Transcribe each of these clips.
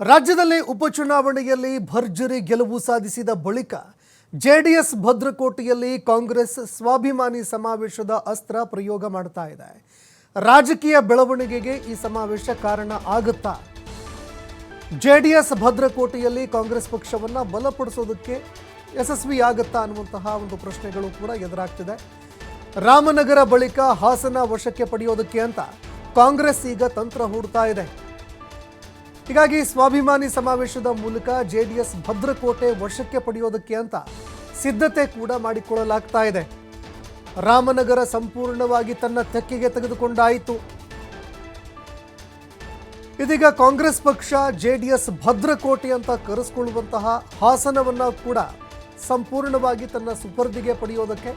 ರಾಜ್ಯದಲ್ಲಿ ಉಪಚುನಾವಣೆಯಲ್ಲಿ ಭರ್ಜರಿ ಗೆಲುವು ಸಾಧಿಸಿದ ಬಳಿಕ ಜೆಡಿಎಸ್ ಭದ್ರಕೋಟೆಯಲ್ಲಿ ಕಾಂಗ್ರೆಸ್ ಸ್ವಾಭಿಮಾನಿ ಸಮಾವೇಶದ ಅಸ್ತ್ರ ಪ್ರಯೋಗ ಮಾಡ್ತಾ ಇದೆ. ರಾಜಕೀಯ ಬೆಳವಣಿಗೆಗೆ ಈ ಸಮಾವೇಶ ಕಾರಣ ಆಗುತ್ತಾ? ಜೆಡಿಎಸ್ ಭದ್ರಕೋಟೆಯಲ್ಲಿ ಕಾಂಗ್ರೆಸ್ ಪಕ್ಷವನ್ನು ಬಲಪಡಿಸೋದಕ್ಕೆ ಯಶಸ್ವಿಯಾಗುತ್ತಾ ಅನ್ನುವಂತಹ ಒಂದು ಪ್ರಶ್ನೆಗಳು ಕೂಡ ಎದುರಾಗ್ತಿದೆ. ರಾಮನಗರ ಬಳಿಕ ಹಾಸನ ವಶಕ್ಕೆ ಪಡೆಯೋದಕ್ಕೆ ಅಂತ ಕಾಂಗ್ರೆಸ್ ಈಗ ತಂತ್ರ ಹೂಡ್ತಾ ಇದೆ. ಹೀಗಾಗಿ ಸ್ವಾಭಿಮಾನಿ ಸಮಾವೇಶದ ಮೂಲಕ ಜೆಡಿಎಸ್ ಭದ್ರಕೋಟೆ ವಶಕ್ಕೆ ಪಡೆಯೋದಕ್ಕೆ ಅಂತ ಸಿದ್ಧತೆ ಕೂಡ ಮಾಡಿಕೊಳ್ಳಲಾಗ್ತಾ ಇದೆ. ರಾಮನಗರ ಸಂಪೂರ್ಣವಾಗಿ ತನ್ನ ತೆಕ್ಕೆಗೆ ತೆಗೆದುಕೊಂಡಾಯಿತು. ಇದೀಗ ಕಾಂಗ್ರೆಸ್ ಪಕ್ಷ ಜೆಡಿಎಸ್ ಭದ್ರಕೋಟೆ ಅಂತ ಕರೆಸಿಕೊಳ್ಳುವಂತಹ ಹಾಸನವನ್ನ ಕೂಡ ಸಂಪೂರ್ಣವಾಗಿ ತನ್ನ ಸುಪರ್ದಿಗೆ ಪಡೆಯೋದಕ್ಕೆ,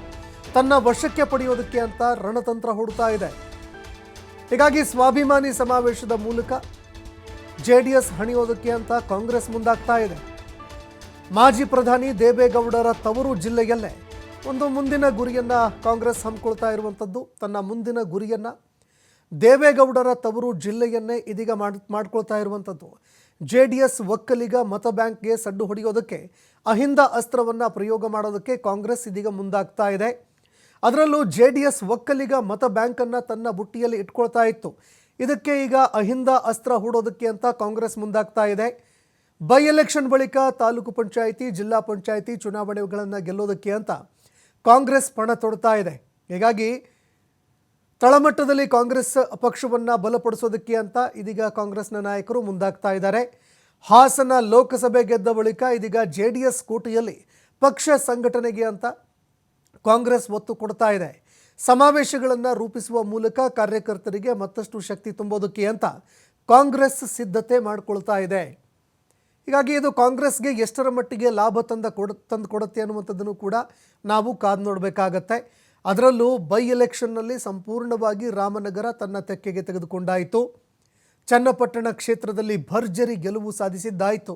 ತನ್ನ ವಶಕ್ಕೆ ಪಡೆಯೋದಕ್ಕೆ ಅಂತ ರಣತಂತ್ರ ಹೂಡ್ತಾ ಇದೆ. ಹೀಗಾಗಿ ಸ್ವಾಭಿಮಾನಿ ಸಮಾವೇಶದ ಮೂಲಕ ಜೆಡಿಎಸ್ ಹಣಿಯೋದಕ್ಕೆ ಅಂತ ಕಾಂಗ್ರೆಸ್ ಮುಂದಾಗ್ತಾ ಇದೆ. ಮಾಜಿ ಪ್ರಧಾನಿ ದೇವೇಗೌಡರ ತವರು ಜಿಲ್ಲೆಯಲ್ಲೇ ಒಂದು ಮುಂದಿನ ಗುರಿಯನ್ನ ಕಾಂಗ್ರೆಸ್ ಹಮ್ಮಿಕೊಳ್ತಾ ಇರುವಂಥದ್ದು. ತನ್ನ ಮುಂದಿನ ಗುರಿಯನ್ನ ದೇವೇಗೌಡರ ತವರು ಜಿಲ್ಲೆಯನ್ನೇ ಇದೀಗ ಮಾಡ್ಕೊಳ್ತಾ ಇರುವಂಥದ್ದು. ಜೆಡಿಎಸ್ ಒಕ್ಕಲಿಗ ಮತ ಬ್ಯಾಂಕ್ಗೆ ಸಡ್ಡು ಹೊಡೆಯೋದಕ್ಕೆ ಅಹಿಂದ ಅಸ್ತ್ರವನ್ನು ಪ್ರಯೋಗ ಮಾಡೋದಕ್ಕೆ ಕಾಂಗ್ರೆಸ್ ಇದೀಗ ಮುಂದಾಗ್ತಾ ಇದೆ. ಅದರಲ್ಲೂ ಜೆಡಿಎಸ್ ಒಕ್ಕಲಿಗ ಮತ ಬ್ಯಾಂಕನ್ನು ತನ್ನ ಬುಟ್ಟಿಯಲ್ಲಿ ಇಟ್ಕೊಳ್ತಾ ಇತ್ತು. ಇದಕ್ಕೆ ಈಗ ಅಹಿಂದ ಅಸ್ತ್ರ ಹೂಡೋದಕ್ಕೆ ಅಂತ ಕಾಂಗ್ರೆಸ್ ಮುಂದಾಗ್ತಾ ಇದೆ. ಬೈ ಎಲೆಕ್ಷನ್ ಬಳಿಕ ತಾಲೂಕು ಪಂಚಾಯಿತಿ, ಜಿಲ್ಲಾ ಪಂಚಾಯಿತಿ ಚುನಾವಣೆಗಳನ್ನು ಗೆಲ್ಲೋದಕ್ಕೆ ಅಂತ ಕಾಂಗ್ರೆಸ್ ಪಣ ತೊಡ್ತಾ ಇದೆ. ಹೀಗಾಗಿ ತಳಮಟ್ಟದಲ್ಲಿ ಕಾಂಗ್ರೆಸ್ ಪಕ್ಷವನ್ನು ಬಲಪಡಿಸೋದಕ್ಕೆ ಅಂತ ಇದೀಗ ಕಾಂಗ್ರೆಸ್ನ ನಾಯಕರು ಮುಂದಾಗ್ತಾ ಇದ್ದಾರೆ. ಹಾಸನ ಲೋಕಸಭೆ ಗೆದ್ದ ಬಳಿಕ ಇದೀಗ ಜೆಡಿಎಸ್ ಕೋಟೆಯಲ್ಲಿ ಪಕ್ಷ ಸಂಘಟನೆಗೆ ಅಂತ ಕಾಂಗ್ರೆಸ್ ಒತ್ತು ಕೊಡ್ತಾ ಇದೆ. ಸಮಾವೇಶಗಳನ್ನು ರೂಪಿಸುವ ಮೂಲಕ ಕಾರ್ಯಕರ್ತರಿಗೆ ಮತ್ತಷ್ಟು ಶಕ್ತಿ ತುಂಬೋದಕ್ಕೆ ಅಂತ ಕಾಂಗ್ರೆಸ್ ಸಿದ್ಧತೆ ಮಾಡಿಕೊಳ್ತಾ ಇದೆ. ಹೀಗಾಗಿ ಇದು ಕಾಂಗ್ರೆಸ್ಗೆ ಎಷ್ಟರ ಮಟ್ಟಿಗೆ ಲಾಭ ತಂದು ಕೊಡುತ್ತೆ ಅನ್ನುವಂಥದ್ದನ್ನು ಕೂಡ ನಾವು ಕಾದು ನೋಡಬೇಕಾಗತ್ತೆ. ಅದರಲ್ಲೂ ಬೈ ಎಲೆಕ್ಷನ್ನಲ್ಲಿ ಸಂಪೂರ್ಣವಾಗಿ ರಾಮನಗರ ತನ್ನ ತೆಕ್ಕೆಗೆ ತೆಗೆದುಕೊಂಡಾಯಿತು. ಚನ್ನಪಟ್ಟಣ ಕ್ಷೇತ್ರದಲ್ಲಿ ಭರ್ಜರಿ ಗೆಲುವು ಸಾಧಿಸಿದ್ದಾಯಿತು.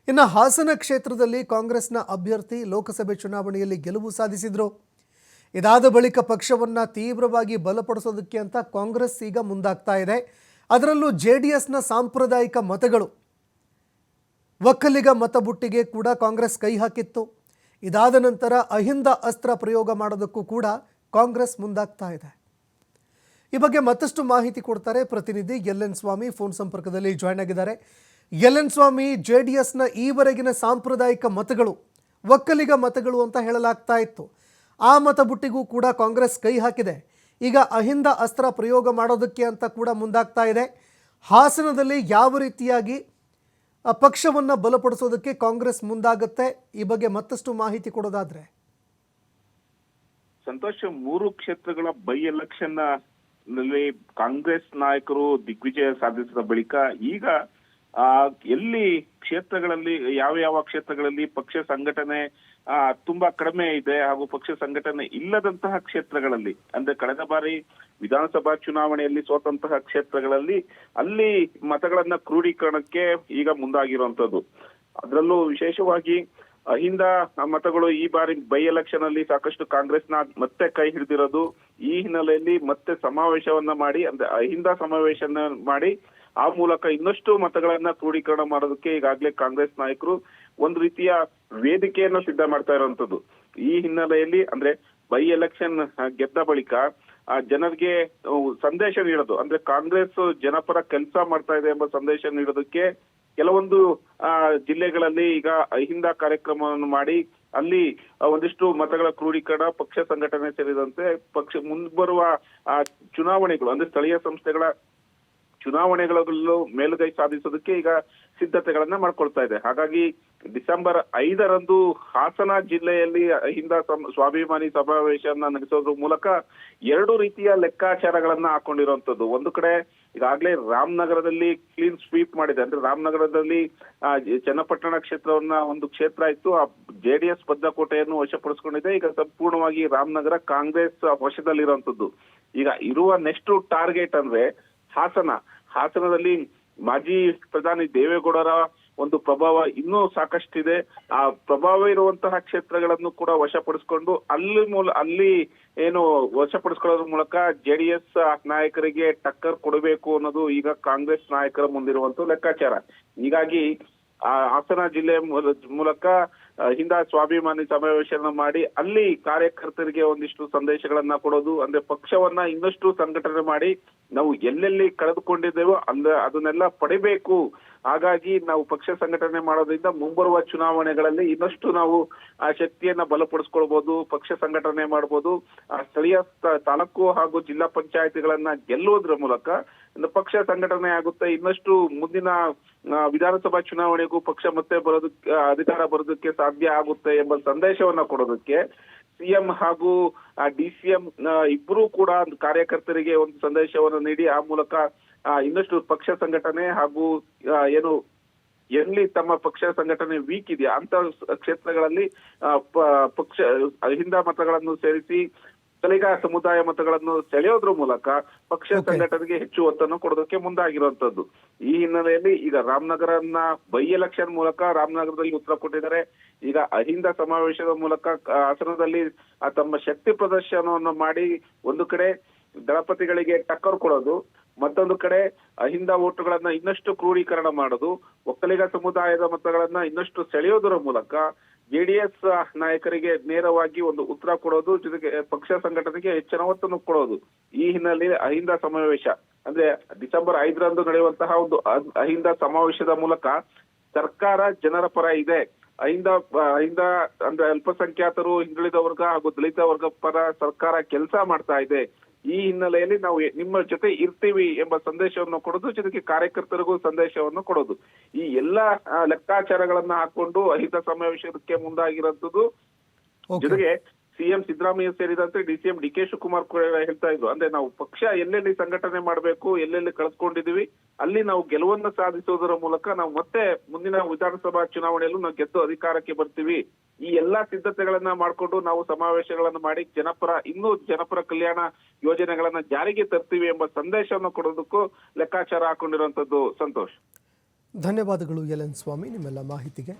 ಇನ್ನು ಹಾಸನ ಕ್ಷೇತ್ರದಲ್ಲಿ ಕಾಂಗ್ರೆಸ್ನ ಅಭ್ಯರ್ಥಿ ಲೋಕಸಭೆ ಚುನಾವಣೆಯಲ್ಲಿ ಗೆಲುವು ಸಾಧಿಸಿದರು. ಇದಾದ ಬಳಿಕ ಪಕ್ಷವನ್ನು ತೀವ್ರವಾಗಿ ಬಲಪಡಿಸೋದಕ್ಕೆ ಅಂತ ಕಾಂಗ್ರೆಸ್ ಈಗ ಮುಂದಾಗ್ತಾ ಇದೆ. ಅದರಲ್ಲೂ ಜೆಡಿಎಸ್ನ ಸಾಂಪ್ರದಾಯಿಕ ಮತಗಳು, ಒಕ್ಕಲಿಗ ಮತಬುಟ್ಟಿಗೆ ಕೂಡ ಕಾಂಗ್ರೆಸ್ ಕೈ ಹಾಕಿತ್ತು. ಇದಾದ ನಂತರ ಅಹಿಂದ ಅಸ್ತ್ರ ಪ್ರಯೋಗ ಮಾಡೋದಕ್ಕೂ ಕೂಡ ಕಾಂಗ್ರೆಸ್ ಮುಂದಾಗ್ತಾ ಇದೆ. ಈ ಬಗ್ಗೆ ಮತ್ತಷ್ಟು ಮಾಹಿತಿ ಕೊಡ್ತಾರೆ ಪ್ರತಿನಿಧಿ ಎಲ್.ಎನ್. ಸ್ವಾಮಿ, ಫೋನ್ ಸಂಪರ್ಕದಲ್ಲಿ ಜಾಯ್ನ್ ಆಗಿದ್ದಾರೆ. ಎಲ್.ಎನ್. ಸ್ವಾಮಿ, ಜೆಡಿಎಸ್ನ ಈವರೆಗಿನ ಸಾಂಪ್ರದಾಯಿಕ ಮತಗಳು ಒಕ್ಕಲಿಗ ಮತಗಳು ಅಂತ ಹೇಳಲಾಗ್ತಾ ಇತ್ತು. ಆ ಮತಬುಟ್ಟಿಗೂ ಕೂಡ ಕಾಂಗ್ರೆಸ್ ಕೈ ಹಾಕಿದೆ. ಈಗ ಅಹಿಂದ ಅಸ್ತ್ರ ಪ್ರಯೋಗ ಮಾಡೋದಕ್ಕೆ ಅಂತ ಕೂಡ ಮುಂದಾಗ್ತಾ ಇದೆ. ಹಾಸನದಲ್ಲಿ ಯಾವ ರೀತಿಯಾಗಿ ಪಕ್ಷವನ್ನು ಬಲಪಡಿಸೋದಕ್ಕೆ ಕಾಂಗ್ರೆಸ್ ಮುಂದಾಗುತ್ತೆ, ಈ ಬಗ್ಗೆ ಮತ್ತಷ್ಟು ಮಾಹಿತಿ ಕೊಡೋದಾದ್ರೆ? ಸಂತೋಷ್, 3 ಕ್ಷೇತ್ರಗಳ ಬೈ ಎಲೆಕ್ಷನ್ ನಲ್ಲಿ ಕಾಂಗ್ರೆಸ್ ನಾಯಕರು ದಿಗ್ವಿಜಯ ಸಾಧಿಸಿದ ಬಳಿಕ ಈಗ ಎಲ್ಲಿ ಕ್ಷೇತ್ರಗಳಲ್ಲಿ ಯಾವ ಕ್ಷೇತ್ರಗಳಲ್ಲಿ ಪಕ್ಷ ಸಂಘಟನೆ ತುಂಬಾ ಕಡಿಮೆ ಇದೆ ಹಾಗೂ ಪಕ್ಷ ಸಂಘಟನೆ ಇಲ್ಲದಂತಹ ಕ್ಷೇತ್ರಗಳಲ್ಲಿ, ಅಂದ್ರೆ ಕಳೆದ ಬಾರಿ ವಿಧಾನಸಭಾ ಚುನಾವಣೆಯಲ್ಲಿ ಸೋತಂತಹ ಕ್ಷೇತ್ರಗಳಲ್ಲಿ ಅಲ್ಲಿ ಮತಗಳನ್ನ ಕ್ರೋಢೀಕರಣಕ್ಕೆ ಈಗ ಮುಂದಾಗಿರುವಂತದ್ದು. ಅದರಲ್ಲೂ ವಿಶೇಷವಾಗಿ ಅಹಿಂದ ಮತಗಳು ಈ ಬಾರಿ ಬೈ ಎಲೆಕ್ಷನ್ ಅಲ್ಲಿ ಸಾಕಷ್ಟು ಕಾಂಗ್ರೆಸ್ನ ಮತ್ತೆ ಕೈ ಹಿಡಿದಿರೋದು. ಈ ಹಿನ್ನೆಲೆಯಲ್ಲಿ ಮತ್ತೆ ಸಮಾವೇಶವನ್ನ ಮಾಡಿ, ಅಂದ್ರೆ ಅಹಿಂದ ಸಮಾವೇಶನ ಮಾಡಿ ಆ ಮೂಲಕ ಇನ್ನಷ್ಟು ಮತಗಳನ್ನ ಕ್ರೋಢೀಕರಣ ಮಾಡೋದಕ್ಕೆ ಈಗಾಗಲೇ ಕಾಂಗ್ರೆಸ್ ನಾಯಕರು ಒಂದು ರೀತಿಯ ವೇದಿಕೆಯನ್ನ ಸಿದ್ಧ ಮಾಡ್ತಾ ಇರುವಂತದ್ದು. ಈ ಹಿನ್ನೆಲೆಯಲ್ಲಿ ಅಂದ್ರೆ ಬೈ ಎಲೆಕ್ಷನ್ ಗೆದ್ದ ಬಳಿಕ ಜನರಿಗೆ ಸಂದೇಶ ನೀಡೋದು, ಅಂದ್ರೆ ಕಾಂಗ್ರೆಸ್ ಜನಪರ ಕೆಲಸ ಮಾಡ್ತಾ ಇದೆ ಎಂಬ ಸಂದೇಶ ನೀಡೋದಕ್ಕೆ ಕೆಲವೊಂದು ಜಿಲ್ಲೆಗಳಲ್ಲಿ ಈಗ ಅಹಿಂದ ಕಾರ್ಯಕ್ರಮವನ್ನು ಮಾಡಿ ಅಲ್ಲಿ ಒಂದಿಷ್ಟು ಮತಗಳ ಕ್ರೋಢೀಕರಣ, ಪಕ್ಷ ಸಂಘಟನೆ ಸೇರಿದಂತೆ ಪಕ್ಷ ಮುಂಬರುವ ಚುನಾವಣೆಗಳು, ಅಂದ್ರೆ ಸ್ಥಳೀಯ ಸಂಸ್ಥೆಗಳ ಚುನಾವಣೆಗಳಲ್ಲೂ ಮೇಲುಗೈ ಸಾಧಿಸೋದಕ್ಕೆ ಈಗ ಸಿದ್ಧತೆಗಳನ್ನ ಮಾಡ್ಕೊಳ್ತಾ ಇದೆ. ಹಾಗಾಗಿ ಡಿಸೆಂಬರ್ 5ರಂದು ಹಾಸನ ಜಿಲ್ಲೆಯಲ್ಲಿ ಅಹಿಂದ ಸ್ವಾಭಿಮಾನಿ ಸಮಾವೇಶವನ್ನ ನಡೆಸೋದ್ರ ಮೂಲಕ 2 ರೀತಿಯ ಲೆಕ್ಕಾಚಾರಗಳನ್ನ ಹಾಕೊಂಡಿರುವಂತದ್ದು. ಒಂದು ಕಡೆ ಈಗಾಗಲೇ ರಾಮನಗರದಲ್ಲಿ ಕ್ಲೀನ್ ಸ್ವೀಪ್ ಮಾಡಿದೆ. ಅಂದ್ರೆ ರಾಮನಗರದಲ್ಲಿ ಚನ್ನಪಟ್ಟಣ ಕ್ಷೇತ್ರವನ್ನ ಒಂದು ಕ್ಷೇತ್ರ ಇತ್ತು, ಆ ಜೆಡಿಎಸ್ ಭದ್ರಕೋಟೆಯನ್ನು ವಶಪಡಿಸಿಕೊಂಡಿದೆ. ಈಗ ಸಂಪೂರ್ಣವಾಗಿ ರಾಮನಗರ ಕಾಂಗ್ರೆಸ್ ವಶದಲ್ಲಿರುವಂತದ್ದು. ಈಗ ಇರುವ ನೆಕ್ಸ್ಟ್ ಟಾರ್ಗೆಟ್ ಅಂದ್ರೆ ಹಾಸನದಲ್ಲಿ ಮಾಜಿ ಪ್ರಧಾನಿ ದೇವೇಗೌಡರ ಒಂದು ಪ್ರಭಾವ ಇನ್ನೂ ಸಾಕಷ್ಟಿದೆ. ಆ ಪ್ರಭಾವ ಇರುವಂತಹ ಕ್ಷೇತ್ರಗಳನ್ನು ಕೂಡ ವಶಪಡಿಸಿಕೊಂಡು ಅಲ್ಲಿ ಏನು ವಶಪಡಿಸ್ಕೊಳ್ಳೋದ್ರ ಮೂಲಕ ಜೆಡಿಎಸ್ ನಾಯಕರಿಗೆ ಟಕ್ಕರ್ ಕೊಡಬೇಕು ಅನ್ನೋದು ಈಗ ಕಾಂಗ್ರೆಸ್ ನಾಯಕರ ಮುಂದಿರುವಂತ ಲೆಕ್ಕಾಚಾರ. ಹೀಗಾಗಿ ಹಾಸನ ಜಿಲ್ಲೆ ಮೂಲಕ ಹಿಂದ ಸ್ವಾಭಿಮಾನಿ ಸಮಾವೇಶನ ಮಾಡಿ ಅಲ್ಲಿ ಕಾರ್ಯಕರ್ತರಿಗೆ ಒಂದಿಷ್ಟು ಸಂದೇಶಗಳನ್ನ ಕೊಡೋದು, ಅಂದ್ರೆ ಪಕ್ಷವನ್ನ ಇನ್ನಷ್ಟು ಸಂಘಟನೆ ಮಾಡಿ ನಾವು ಎಲ್ಲೆಲ್ಲಿ ಕಳೆದುಕೊಂಡಿದ್ದೇವೋ ಅದನ್ನೆಲ್ಲ ಪಡಿಬೇಕು. ಹಾಗಾಗಿ ನಾವು ಪಕ್ಷ ಸಂಘಟನೆ ಮಾಡೋದ್ರಿಂದ ಮುಂಬರುವ ಚುನಾವಣೆಗಳಲ್ಲಿ ಇನ್ನಷ್ಟು ನಾವು ಆ ಶಕ್ತಿಯನ್ನ ಬಲಪಡಿಸ್ಕೊಳ್ಬಹುದು, ಪಕ್ಷ ಸಂಘಟನೆ ಮಾಡಬಹುದು. ಆ ಸ್ಥಳೀಯ ತಾಲೂಕು ಹಾಗೂ ಜಿಲ್ಲಾ ಪಂಚಾಯತಿಗಳನ್ನ ಗೆಲ್ಲುವುದರ ಮೂಲಕ ಪಕ್ಷ ಸಂಘಟನೆ ಆಗುತ್ತೆ. ಇನ್ನಷ್ಟು ಮುಂದಿನ ವಿಧಾನಸಭಾ ಚುನಾವಣೆಗೂ ಪಕ್ಷ ಮತ್ತೆ ಬರೋದಕ್ಕೆ ಅಧಿಕಾರ ಬರೋದಕ್ಕೆ ಸಾಧ್ಯ ಆಗುತ್ತೆ ಎಂಬ ಸಂದೇಶವನ್ನ ಕೊಡೋದಕ್ಕೆ ಸಿಎಂ ಹಾಗೂ ಡಿಸಿಎಂ ಇಬ್ಬರೂ ಕೂಡ ಕಾರ್ಯಕರ್ತರಿಗೆ ಒಂದು ಸಂದೇಶವನ್ನು ನೀಡಿ ಆ ಮೂಲಕ ಇನ್ನಷ್ಟು ಪಕ್ಷ ಸಂಘಟನೆ ಹಾಗೂ ಏನು ಎಲ್ಲಿ ತಮ್ಮ ಪಕ್ಷ ಸಂಘಟನೆ ವೀಕ್ ಇದೆಯಾ ಅಂತ ಕ್ಷೇತ್ರಗಳಲ್ಲಿ ಪಕ್ಷ ಹಿಂದ ಮತಗಳನ್ನು ಸೇರಿಸಿ ಸ್ಥಳೀಯ ಸಮುದಾಯ ಮತಗಳನ್ನು ಸೆಳೆಯೋದ್ರ ಮೂಲಕ ಪಕ್ಷ ಸಂಘಟನೆಗೆ ಹೆಚ್ಚು ಒತ್ತನ್ನು ಕೊಡೋದಕ್ಕೆ ಮುಂದಾಗಿರುವಂತದ್ದು. ಈ ಹಿನ್ನೆಲೆಯಲ್ಲಿ ಈಗ ರಾಮನಗರನ್ನ ಬೈ ಎಲೆಕ್ಷನ್ ಮೂಲಕ ರಾಮನಗರದಲ್ಲಿ ಉತ್ತರ ಕೊಟ್ಟಿದ್ದಾರೆ. ಈಗ ಅಹಿಂದ ಸಮಾವೇಶದ ಮೂಲಕ ಹಾಸನದಲ್ಲಿ ತಮ್ಮ ಶಕ್ತಿ ಪ್ರದರ್ಶನವನ್ನು ಮಾಡಿ ಒಂದು ಕಡೆ ದಳಪತಿಗಳಿಗೆ ಟಕ್ಕರ್ ಕೊಡೋದು, ಮತ್ತೊಂದು ಕಡೆ ಅಹಿಂದ ಓಟುಗಳನ್ನ ಇನ್ನಷ್ಟು ಕ್ರೋಢೀಕರಣ ಮಾಡೋದು, ಒಕ್ಕಲಿಗ ಸಮುದಾಯದ ಮತಗಳನ್ನ ಇನ್ನಷ್ಟು ಸೆಳೆಯೋದರ ಮೂಲಕ ಜೆಡಿಎಸ್ ನಾಯಕರಿಗೆ ನೇರವಾಗಿ ಒಂದು ಉತ್ತರ ಕೊಡೋದು, ಜೊತೆಗೆ ಪಕ್ಷ ಸಂಘಟನೆಗೆ ಹೆಚ್ಚಿನ ಒತ್ತನ್ನು ಕೊಡೋದು. ಈ ಹಿನ್ನೆಲೆಯಲ್ಲಿ ಅಹಿಂದ ಸಮಾವೇಶ ಅಂದ್ರೆ ಡಿಸೆಂಬರ್ 5ರಂದು ನಡೆಯುವಂತಹ ಒಂದು ಅಹಿಂದ ಸಮಾವೇಶದ ಮೂಲಕ ಸರ್ಕಾರ ಜನರ ಪರ ಇದೆ. ಅಹಿಂದ ಅಂದ್ರೆ ಅಲ್ಪಸಂಖ್ಯಾತರು, ಹಿಂದುಳಿದ ವರ್ಗ ಹಾಗೂ ದಲಿತ ವರ್ಗ ಪರ ಸರ್ಕಾರ ಕೆಲಸ ಮಾಡ್ತಾ ಇದೆ. ಈ ಹಿನ್ನೆಲೆಯಲ್ಲಿ ನಾವು ನಿಮ್ಮ ಜೊತೆ ಇರ್ತೀವಿ ಎಂಬ ಸಂದೇಶವನ್ನು ಕೊಡೋದು, ಜೊತೆಗೆ ಕಾರ್ಯಕರ್ತರಿಗೂ ಸಂದೇಶವನ್ನು ಕೊಡೋದು. ಈ ಎಲ್ಲಾ ಲೆಕ್ಕಾಚಾರಗಳನ್ನ ಹಾಕೊಂಡು ಅಹಿಂದ ಸಮಾವೇಶಕ್ಕೆ ಮುಂದಾಗಿರೋದು. ಜೊತೆಗೆ ಸಿಎಂ ಸಿದ್ದರಾಮಯ್ಯ ಸೇರಿದಂತೆ ಡಿಸಿಎಂ ಡಿಕೆ ಶಿವಕುಮಾರ್ ಕೂಡ ಹೇಳ್ತಾ ಇದ್ರು, ಅಂದ್ರೆ ನಾವು ಪಕ್ಷ ಎಲ್ಲೆಲ್ಲಿ ಸಂಘಟನೆ ಮಾಡಬೇಕು, ಎಲ್ಲೆಲ್ಲಿ ಕಳೆದುಕೊಂಡಿದೀವಿ ಅಲ್ಲಿ ನಾವು ಗೆಲುವನ್ನು ಸಾಧಿಸುವುದರ ಮೂಲಕ ನಾವು ಮತ್ತೆ ಮುಂದಿನ ವಿಧಾನಸಭಾ ಚುನಾವಣೆಯಲ್ಲೂ ನಾವು ಗೆದ್ದು ಅಧಿಕಾರಕ್ಕೆ ಬರ್ತೀವಿ. ಈ ಎಲ್ಲಾ ಸಿದ್ಧತೆಗಳನ್ನ ಮಾಡ್ಕೊಂಡು ನಾವು ಸಮಾವೇಶಗಳನ್ನ ಮಾಡಿ ಇನ್ನೂ ಜನಪರ ಕಲ್ಯಾಣ ಯೋಜನೆಗಳನ್ನ ಜಾರಿಗೆ ತರ್ತೀವಿ ಎಂಬ ಸಂದೇಶವನ್ನು ಕೊಡೋದಕ್ಕೂ ಲೆಕ್ಕಾಚಾರ ಹಾಕೊಂಡಿರುವಂತದ್ದು. ಸಂತೋಷ್, ಧನ್ಯವಾದಗಳು ಎಲ್ ಎನ್ ಸ್ವಾಮಿ ನಿಮ್ಮೆಲ್ಲ ಮಾಹಿತಿಗೆ.